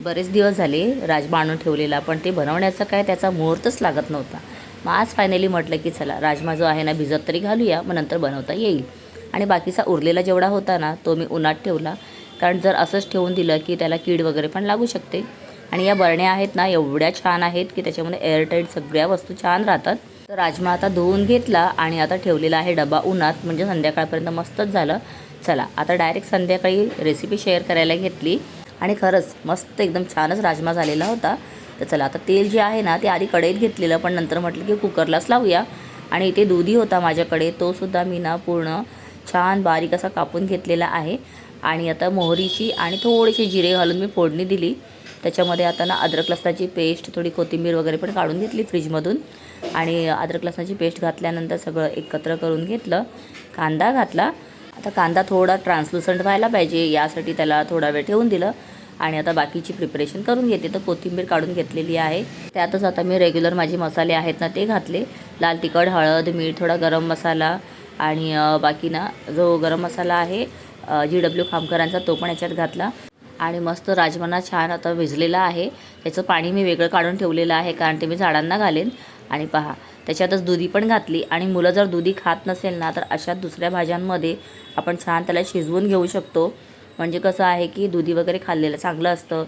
बरेच दिवस झाले राजमा आणून ठेवलेला, पण ते बनवण्याचा काय त्याचा मुहूर्तच लागत नव्हता. मग आज फायनली म्हटलं की चला राजमा जो आहे ना भिजत तरी घालूया, मग नंतर बनवता येईल. आणि बाकीचा उरलेला जेवढा होता ना तो मी उन्हात ठेवला, कारण जर असंच ठेवून दिलं की त्याला कीड वगैरे पण लागू शकते. आणि या बरण्या आहेत ना एवढ्या छान आहेत की त्याच्यामध्ये एअरटाईट सगळ्या वस्तू छान राहतात. तर राजमा आता धुवून घेतला आणि आता ठेवलेला आहे डबा उन्हात, म्हणजे संध्याकाळपर्यंत मस्तच झालं. चला आता डायरेक्ट संध्याकाळी रेसिपी शेअर करायला घेतली. आणि खरंच मस्त एकदम छानच राजमा झालेला होता. तर चला आता तेल जे आहे ना ते आधी कढईत घेतलेलं, पण नंतर म्हटलं की कुकरलाच लावूया. आणि इथे दुधी होता माझ्याकडे, तो सुद्धा मी ना पूर्ण छान बारीक असा कापून घेतलेला आहे. आणि आता मोहरीची आणि थोडीशी जिरे घालून मी फोडणी दिली. त्याच्यामध्ये आता ना अद्रक लसणाची पेस्ट, थोडी कोथिंबीर वगैरे पण काढून घेतली फ्रीजमधून. आणि अद्रक लसणाची पेस्ट घातल्यानंतर सगळं एकत्र करून घेतलं. कांदा घातला. आता कांदा थोडा ट्रान्सलुसंट व्हायला पाहिजे, यासाठी त्याला थोडा वेळ ठेवून दिलं. आणि आता बाकीची प्रिपरेशन करून घेते. तर कोथिंबीर काढून घेतलेली आहे. त्यातच आता मी रेग्युलर माझे मसाले आहेत ना ते घातले. लाल तिखट, हळद, मीठ, थोडा गरम मसाला आणि बाकी ना जो गरम मसाला आहे GW खामकरांचा, तो पण याच्यात घातला. आणि मस्त राजमा छान आता भिजलेला आहे. त्याचं पाणी मी वेगळं काढून ठेवलेलं आहे, कारण ते मी झाडांना घालेन. आणि पहा त्याच्यातच दुधी पण घातली. आणि मुलं जर दुधी खात नसेल ना तर अशा दुसऱ्या भाज्यांमध्ये आपण छान त्याला शिजवून घेऊ शकतो. म्हणजे कसं आहे की दुधी वगैरे खाल्लेलं चांगलं असतं,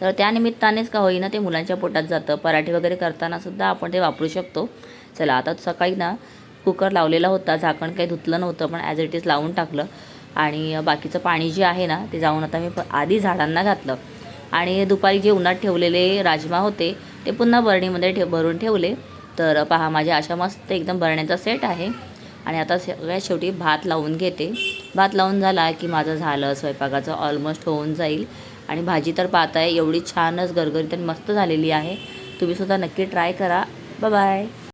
तर त्यानिमित्तानेच का होईना ते मुलांच्या पोटात जातं. पराठे वगैरे करतानासुद्धा आपण ते वापरू शकतो. चला आता सकाळी ना कुकर लावलेला होता, झाकण काही धुतलं नव्हतं, पण ॲज इट इज लावून टाकलं. आणि बाकीचं पाणी जे आहे ना ते जाऊन आता मी आधी झाडांना घातलं. आणि दुपारी जे उन्हात ठेवलेले राजमा होते ते पुन्हा बरणीमध्ये भरून ठेवले. तर पहा माझ्या अशा मस्त एकदम बरण्याचा सेट आहे. आणि आता सगळ्यात शेवटी भात लावून घेते. भात लावून झाला की माझं झालं स्वयंपाकाचं ऑलमोस्ट होऊन जाईल. आणि भाजी तर पाहताय एवढी छानच गरगरीत आणि मस्त झालेली आहे. तुम्हीसुद्धा नक्की ट्राय करा. बाय.